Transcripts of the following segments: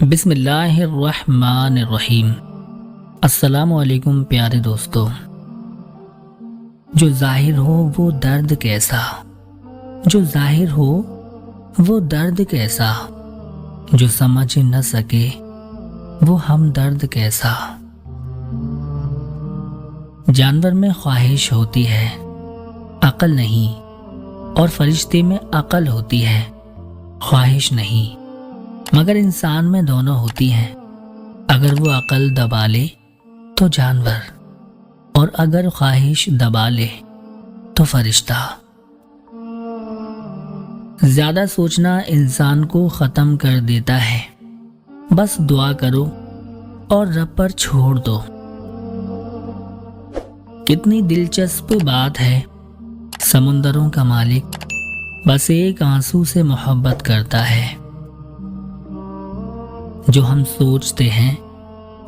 بسم اللہ الرحمن الرحیم۔ السلام علیکم پیارے دوستو۔ جو ظاہر ہو وہ درد کیسا، جو ظاہر ہو وہ درد کیسا، جو سمجھ نہ سکے وہ ہم درد کیسا۔ جانور میں خواہش ہوتی ہے، عقل نہیں، اور فرشتے میں عقل ہوتی ہے، خواہش نہیں، مگر انسان میں دونوں ہوتی ہیں۔ اگر وہ عقل دبا لے تو جانور، اور اگر خواہش دبا لے تو فرشتہ۔ زیادہ سوچنا انسان کو ختم کر دیتا ہے، بس دعا کرو اور رب پر چھوڑ دو۔ کتنی دلچسپ بات ہے، سمندروں کا مالک بس ایک آنسو سے محبت کرتا ہے۔ جو ہم سوچتے ہیں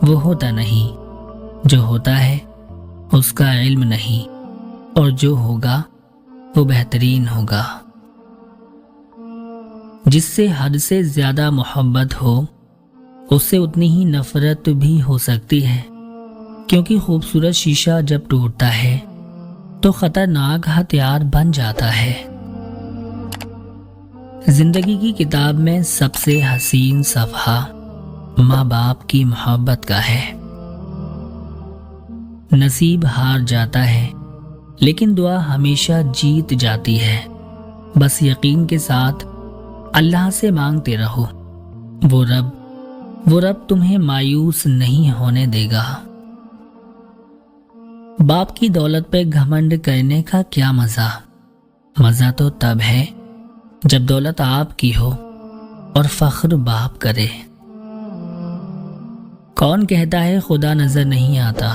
وہ ہوتا نہیں، جو ہوتا ہے اس کا علم نہیں، اور جو ہوگا وہ بہترین ہوگا۔ جس سے حد سے زیادہ محبت ہو اس سے اتنی ہی نفرت بھی ہو سکتی ہے، کیونکہ خوبصورت شیشہ جب ٹوٹتا ہے تو خطرناک ہتھیار بن جاتا ہے۔ زندگی کی کتاب میں سب سے حسین صفحہ ماں باپ کی محبت کا ہے۔ نصیب ہار جاتا ہے لیکن دعا ہمیشہ جیت جاتی ہے۔ بس یقین کے ساتھ اللہ سے مانگتے رہو، وہ رب تمہیں مایوس نہیں ہونے دے گا۔ باپ کی دولت پہ گھمنڈ کرنے کا کیا مزہ؟ مزہ تو تب ہے جب دولت آپ کی ہو اور فخر باپ کرے۔ کون کہتا ہے خدا نظر نہیں آتا؟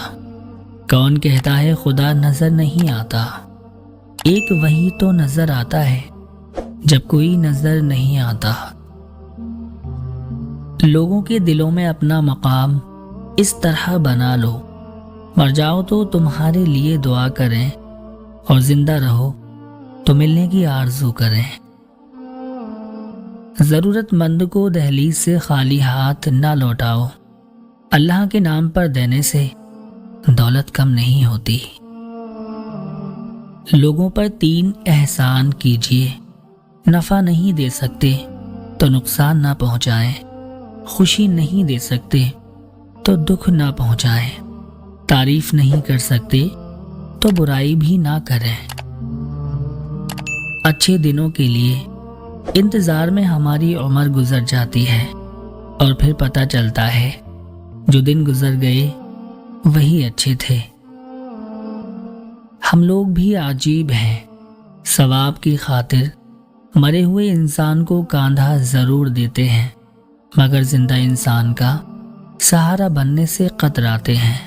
کون کہتا ہے خدا نظر نہیں آتا؟ ایک وہی تو نظر آتا ہے جب کوئی نظر نہیں آتا۔ لوگوں کے دلوں میں اپنا مقام اس طرح بنا لو، مر جاؤ تو تمہارے لیے دعا کریں، اور زندہ رہو تو ملنے کی آرزو کریں۔ ضرورت مند کو دہلیز سے خالی ہاتھ نہ لوٹاؤ، اللہ کے نام پر دینے سے دولت کم نہیں ہوتی۔ لوگوں پر 3 احسان کیجیے، نفع نہیں دے سکتے تو نقصان نہ پہنچائیں، خوشی نہیں دے سکتے تو دکھ نہ پہنچائیں، تعریف نہیں کر سکتے تو برائی بھی نہ کریں۔ اچھے دنوں کے لیے انتظار میں ہماری عمر گزر جاتی ہے، اور پھر پتہ چلتا ہے جو دن گزر گئے وہی اچھے تھے۔ ہم لوگ بھی عجیب ہیں، ثواب کی خاطر مرے ہوئے انسان کو کاندھا ضرور دیتے ہیں، مگر زندہ انسان کا سہارا بننے سے کتراتے ہیں۔